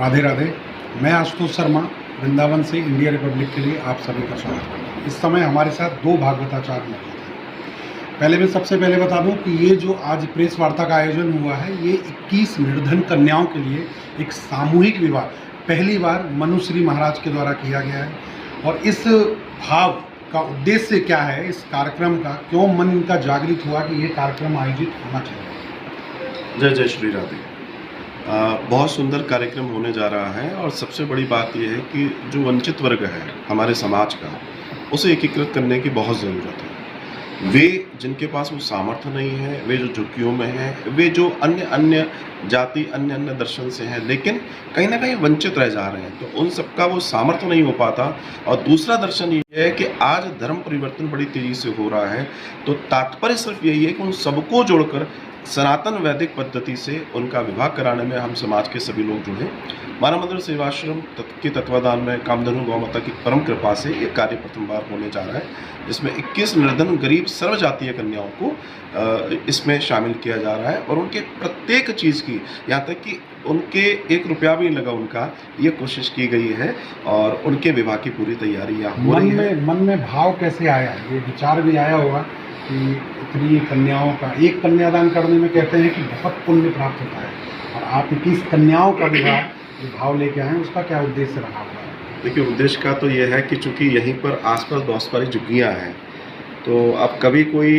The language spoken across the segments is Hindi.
राधे राधे। मैं आशुतोष शर्मा वृंदावन से इंडिया रिपब्लिक के लिए आप सभी का स्वागत करता हूँ। इस समय हमारे साथ 2 भागवताचार्य मौजूद हैं। पहले मैं सबसे पहले बता दूं कि ये जो आज प्रेस वार्ता का आयोजन हुआ है, ये 21 निर्धन कन्याओं के लिए एक सामूहिक विवाह पहली बार मनुश्री महाराज के द्वारा किया गया है। और इस भाव का उद्देश्य क्या है, इस कार्यक्रम का क्यों मन इनका जागृत हुआ कि ये कार्यक्रम आयोजित होना चाहिए। जय जय श्री राधे। बहुत सुंदर कार्यक्रम होने जा रहा है और सबसे बड़ी बात यह है कि जो वंचित वर्ग है हमारे समाज का, उसे एकीकृत करने की बहुत ज़रूरत है। वे जिनके पास वो सामर्थ्य नहीं है, वे जो झुग्गियों में हैं, वे जो अन्य जाति अन्य दर्शन से हैं, लेकिन कहीं ना कहीं वंचित रह जा रहे हैं, तो उन सबका वो सामर्थ्य नहीं हो पाता। और दूसरा दर्शन ये है कि आज धर्म परिवर्तन बड़ी तेज़ी से हो रहा है, तो तात्पर्य सिर्फ यही है कि उन सबको जोड़कर सनातन वैदिक पद्धति से उनका विवाह कराने में हम समाज के सभी लोग जुड़े। मानव मंदिर सेवाश्रम के तत्वाधान में कामधेनु गौ माता की परम कृपा से ये कार्य प्रथम बार होने जा रहा है, जिसमें 21 निर्धन गरीब सर्वजातीय कन्याओं को इसमें शामिल किया जा रहा है। और उनके प्रत्येक चीज़ की, यहाँ तक कि उनके 1 रुपया भी नहीं लगा उनका, ये कोशिश की गई है और उनके विवाह की पूरी तैयारी यहाँ हो रही है। मन में भाव कैसे आया, ये विचार भी आया होगा कि इतनी कन्याओं का एक कन्यादान करने में कहते हैं कि बहुत पुण्य प्राप्त होता है, और आप 21 कन्याओं का विवाह जो भाव लेके आए, उसका क्या उद्देश्य रहा हुआ है? देखिए, उद्देश्य का तो यह है कि चूँकि यहीं पर आसपास बहुत सारी झुग्गियाँ हैं, तो अब कभी कोई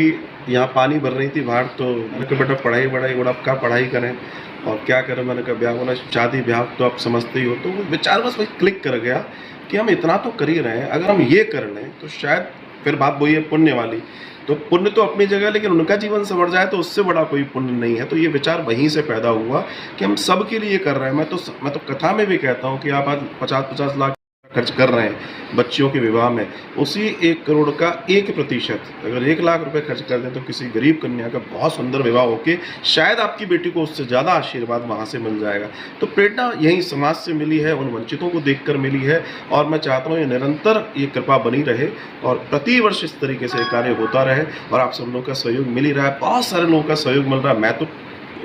यहाँ पानी भर रही थी बाहर, तो मैंने कहा बेटा पढ़ाई बड़ा क्या पढ़ाई करें और क्या करें। मैंने कहा ब्याह होना, शादी ब्याह तो आप समझते ही हो। तो वो विचार बस वही क्लिक कर गया कि हम इतना तो कर ही रहे हैं, अगर हम ये कर लें तो शायद फिर बात वही है पुण्य वाली। तो पुण्य तो अपनी जगह, लेकिन उनका जीवन संवर जाए तो उससे बड़ा कोई पुण्य नहीं है। तो ये विचार वहीं से पैदा हुआ कि हम सब के लिए कर रहे हैं। मैं तो कथा में भी कहता हूँ कि आप आज 50-50 लाख खर्च कर रहे हैं बच्चियों के विवाह में, उसी 1 करोड़ का 1% अगर 1 लाख रुपए खर्च कर दें तो किसी गरीब कन्या का बहुत सुंदर विवाह होके शायद आपकी बेटी को उससे ज़्यादा आशीर्वाद वहाँ से मिल जाएगा। तो प्रेरणा यही समाज से मिली है, उन वंचितों को देखकर मिली है, और मैं चाहता हूँ ये निरंतर ये कृपा बनी रहे और प्रतिवर्ष इस तरीके से कार्य होता रहे। और आप सब लोगों का सहयोग मिल ही रहा है, बहुत सारे लोगों का सहयोग मिल रहा है। मैं तो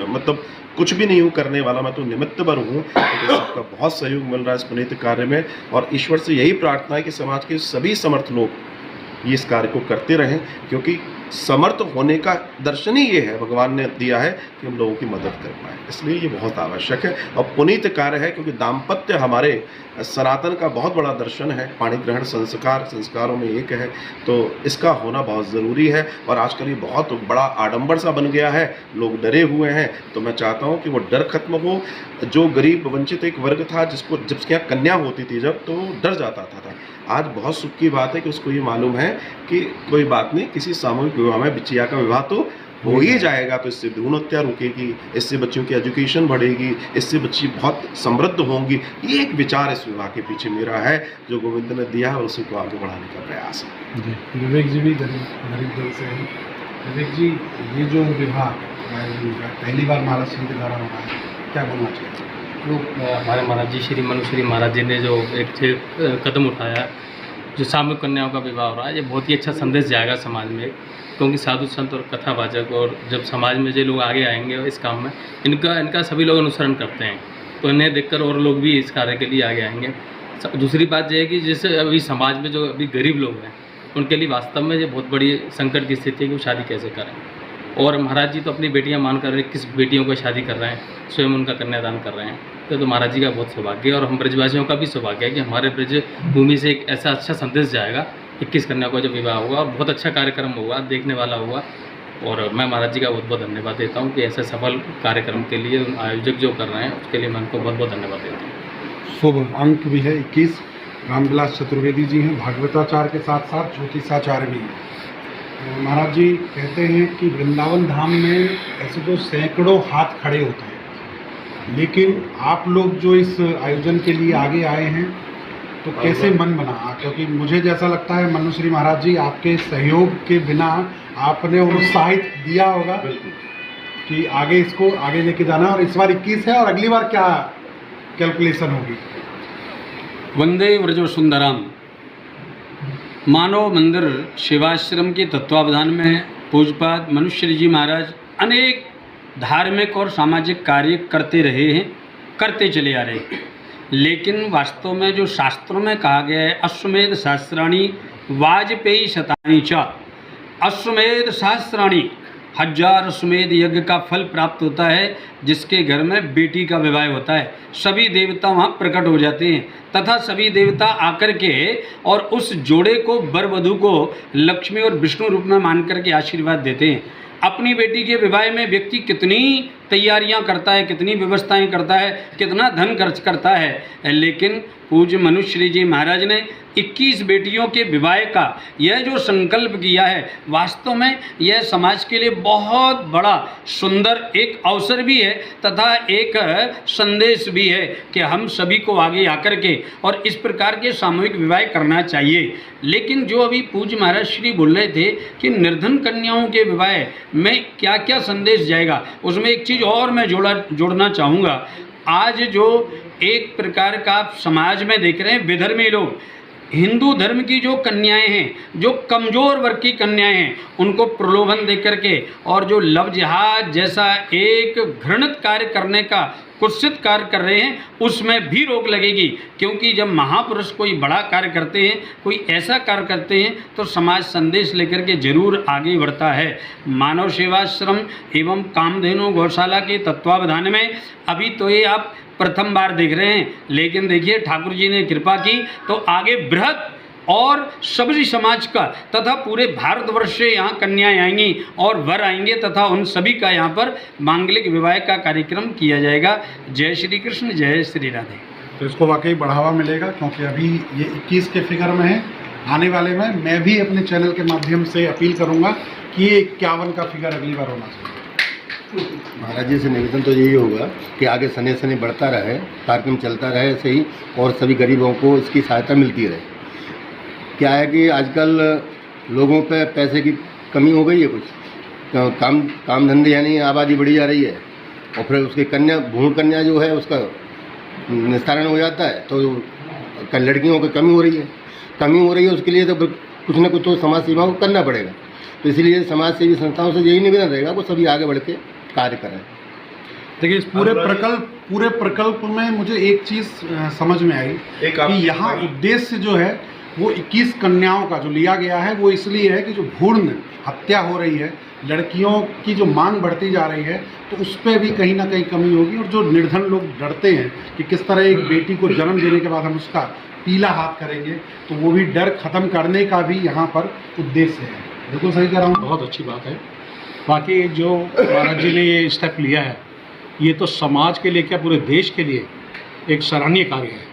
मतलब कुछ भी नहीं हूँ करने वाला, मैं तो निमित्त पर हूँ, लेकिन सबका बहुत सहयोग मिल रहा है इस पुनीत कार्य में। और ईश्वर से यही प्रार्थना है कि समाज के सभी समर्थ लोग इस कार्य को करते रहें, क्योंकि समर्थ होने का दर्शन ही ये है, भगवान ने दिया है कि हम लोगों की मदद कर पाएँ, इसलिए ये बहुत आवश्यक है और पुनीत कार्य है। क्योंकि दाम्पत्य हमारे सनातन का बहुत बड़ा दर्शन है, पाणी ग्रहण संस्कारों में एक है, तो इसका होना बहुत ज़रूरी है। और आजकल ये बहुत बड़ा आडंबर सा बन गया है, लोग डरे हुए हैं, तो मैं चाहता हूँ कि वो डर खत्म हो। जो गरीब वंचित एक वर्ग था, जिसके यहाँ कन्या होती थी जब, तो डर जाता था। आज बहुत सुख की बात है कि उसको ये मालूम है कि कोई बात नहीं, किसी सामूहिक विवाह में बिटिया का विवाह तो हो ही जाएगा, तो इससे भ्रूण हत्या रुकेगी, इससे बच्चियों की एजुकेशन बढ़ेगी, इससे बच्ची बहुत समृद्ध होंगी। ये एक विचार इस विवाह के पीछे मेरा है, जो गोविंद ने दिया है, उसी को आगे बढ़ाने का प्रयास है। जी, विवेक जी भी गरीब दल से हैं। विवेक जी, ये जो विवाह पहली बार महाराज श्री के द्वारा हो रहा है, क्या बोलना चाहिए? हमारे महाराज जी श्री मनुश्री महाराज जी ने जो एक कदम उठाया, जो सामूहिक कन्याओं का विवाह हो रहा है, ये बहुत ही अच्छा संदेश जाएगा समाज में। क्योंकि साधु संत और कथावाचक और जब समाज में जो लोग आगे आएंगे इस काम में, इनका सभी लोग अनुसरण करते हैं, तो इन्हें देखकर और लोग भी इस कार्य के लिए आगे आएंगे। दूसरी बात यह है कि जैसे अभी समाज में जो अभी गरीब लोग हैं, उनके लिए वास्तव में ये बहुत बड़ी संकट की स्थिति है कि वो शादी कैसे करें। और महाराज जी तो अपनी बेटियां मान कर 21 बेटियों को शादी कर रहे हैं, स्वयं उनका कन्यादान कर रहे हैं। तो महाराज जी का बहुत सौभाग्य है, और हम ब्रजवासियों का भी सौभाग्य है कि हमारे ब्रज भूमि से एक ऐसा अच्छा संदेश जाएगा। 21 कन्या का जो विवाह होगा और बहुत अच्छा कार्यक्रम होगा, देखने वाला होगा। और मैं महाराज जी का बहुत बहुत धन्यवाद देता हूँ कि ऐसे सफल कार्यक्रम के लिए आयोजक जो कर रहे हैं, उसके लिए मैं उनको बहुत बहुत धन्यवाद देता हूँ। शुभ अंक भी है 21। रामविलास चतुर्वेदी जी हैं, भागवताचार्य के साथ साथ ज्योतिषाचार्य भी हैं। महाराज जी कहते हैं कि वृंदावन धाम में ऐसे तो सैकड़ों हाथ खड़े होते हैं, लेकिन आप लोग जो इस आयोजन के लिए आगे आए हैं, तो कैसे मन बना? क्योंकि मुझे जैसा लगता है मनुश्री महाराज जी, आपके सहयोग के बिना आपने उत्साहित दिया होगा कि आगे इसको आगे लेके जाना। और इस बार 21 है, और अगली बार क्या कैलकुलेशन होगी? वंदे व्रज सुंदराम। मानव मंदिर शिवाश्रम के तत्वावधान में पूज्यपाद मनुश्री जी महाराज अनेक धार्मिक और सामाजिक कार्य करते रहे हैं, करते चले आ रहे हैं। लेकिन वास्तव में जो शास्त्रों में कहा गया है, अश्वमेध सहस्राणी वाजपेयी शतानी च, अश्वमेध सहस्राणी 1000 अश्वमेध यज्ञ का फल प्राप्त होता है जिसके घर में बेटी का विवाह होता है। सभी देवता वहाँ प्रकट हो जाते हैं तथा सभी देवता आकर के और उस जोड़े को, वर वधू को लक्ष्मी और विष्णु रूप में मान करके आशीर्वाद देते हैं। अपनी बेटी के विवाह में व्यक्ति कितनी तैयारियां करता है, कितनी व्यवस्थाएं करता है, कितना धन खर्च करता है, लेकिन पूज्य मनुश्री जी महाराज ने 21 बेटियों के विवाह का यह जो संकल्प किया है, वास्तव में यह समाज के लिए बहुत बड़ा सुंदर एक अवसर भी है तथा एक संदेश भी है कि हम सभी को आगे आकर के और इस प्रकार के सामूहिक विवाह करना चाहिए। लेकिन जो अभी पूज्य महाराज श्री बोल रहे थे कि निर्धन कन्याओं के विवाह में क्या क्या संदेश जाएगा, उसमें एक चीज़ और मैं जोड़ना चाहूँगा। आज जो एक प्रकार का आप समाज में देख रहे हैं, विधर्मी लोग, हिंदू धर्म की जो कन्याएं हैं, जो कमज़ोर वर्ग की कन्याएं हैं, उनको प्रलोभन दे करके और जो लव जिहाद जैसा एक घृणित कार्य करने का कुत्सित कार्य कर रहे हैं, उसमें भी रोक लगेगी। क्योंकि जब महापुरुष कोई बड़ा कार्य करते हैं, कोई ऐसा कार्य करते हैं, तो समाज संदेश लेकर के जरूर आगे बढ़ता है। मानव सेवाश्रम एवं कामधेनु गौशाला के तत्वावधान में अभी तो ये आप प्रथम बार देख रहे हैं, लेकिन देखिए ठाकुर जी ने कृपा की तो आगे बृहत और सभी समाज का तथा पूरे भारतवर्ष से यहाँ कन्याएं आएंगी और वर आएंगे तथा उन सभी का यहाँ पर मांगलिक विवाह का कार्यक्रम किया जाएगा। जय श्री कृष्ण, जय श्री राधे। तो इसको वाकई बढ़ावा मिलेगा, क्योंकि अभी ये 21 के फिगर में है। आने वाले में मैं भी अपने चैनल के माध्यम से अपील करूँगा कि ये 51 का फिगर अगली बार होना चाहिए। महाराज जी से निवेदन तो यही होगा कि आगे सने सने बढ़ता रहे, कार्यक्रम चलता रहे ऐसे ही, और सभी गरीबों को इसकी सहायता मिलती रहे। क्या है कि आजकल लोगों पे पैसे की कमी हो गई है, कुछ काम धंधे यानी आबादी बढ़ी जा रही है, और फिर उसकी भ्रूण कन्या जो है उसका निस्तारण हो जाता है, तो लड़कियों की कमी हो रही है। उसके लिए तो कुछ न कुछ तो समाज सेवा को करना पड़ेगा। तो इसलिए समाज सेवी संस्थाओं से यही निवेदन रहेगा वो सभी आगे बढ़ के कार्य करें। देखिए, इस पूरे प्रकल्प में मुझे एक चीज़ समझ में आई कि यहाँ उद्देश्य जो है वो 21 कन्याओं का जो लिया गया है वो इसलिए है कि जो भ्रूण हत्या हो रही है, लड़कियों की जो मांग बढ़ती जा रही है, तो उस पर भी कहीं ना कहीं कमी होगी। और जो निर्धन लोग डरते हैं कि किस तरह एक बेटी को जन्म देने के बाद हम उसका पीला हाथ करेंगे, तो वो भी डर खत्म करने का भी यहाँ पर उद्देश्य है। बिल्कुल सही कह रहा हूँ। बहुत अच्छी बात है। बाकी जो महाराज जी ने ये स्टेप लिया है, ये तो समाज के लिए क्या पूरे देश के लिए एक सराहनीय कार्य है,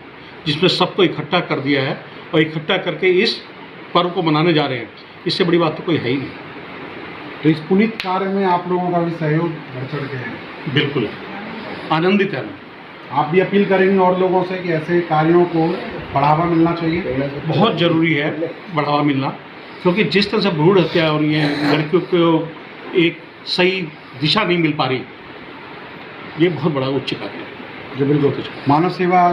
जिसमें सबको इकट्ठा कर दिया है और इकट्ठा करके इस पर्व को मनाने जा रहे हैं। इससे बड़ी बात तो कोई है ही नहीं। तो इस पुनीत कार्य में आप लोगों का भी सहयोग बढ़ चढ़ के है। बिल्कुल आनंदित है। आप भी अपील करेंगे और लोगों से कि ऐसे कार्यों को बढ़ावा मिलना चाहिए। बहुत ज़रूरी है बढ़ावा मिलना, क्योंकि जिस तरह से भ्रूण हत्या हो रही है, लड़कियों को एक सही दिशा नहीं मिल पा रही, ये बहुत बड़ा उच्च कार्य है जो बिल्कुल मानव सेवा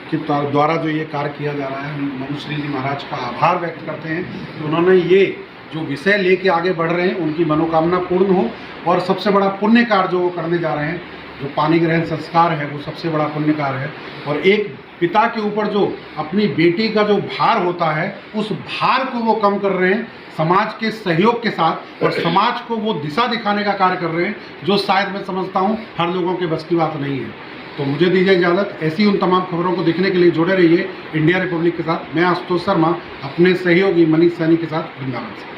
के द्वारा जो ये कार्य किया जा रहा है, हम मनुश्री जी महाराज का आभार व्यक्त करते हैं कि उन्होंने ये जो विषय लेके आगे बढ़ रहे हैं, उनकी मनोकामना पूर्ण हो। और सबसे बड़ा पुण्य कार्य जो वो करने जा रहे हैं, जो पानी ग्रहण संस्कार है, वो सबसे बड़ा पुण्य कार्य है। और एक पिता के ऊपर जो अपनी बेटी का जो भार होता है, उस भार को वो कम कर रहे हैं समाज के सहयोग के साथ, और समाज को वो दिशा दिखाने का कार्य कर रहे हैं, जो शायद मैं समझता हूँ हर लोगों के बस की बात नहीं है। तो मुझे दीजिए इजाज़त। ऐसी उन तमाम खबरों को देखने के लिए जुड़े रहिए इंडिया रिपब्लिक के साथ। मैं आशुतोष शर्मा अपने सहयोगी मनीष सैनी के साथ वृंदावन से।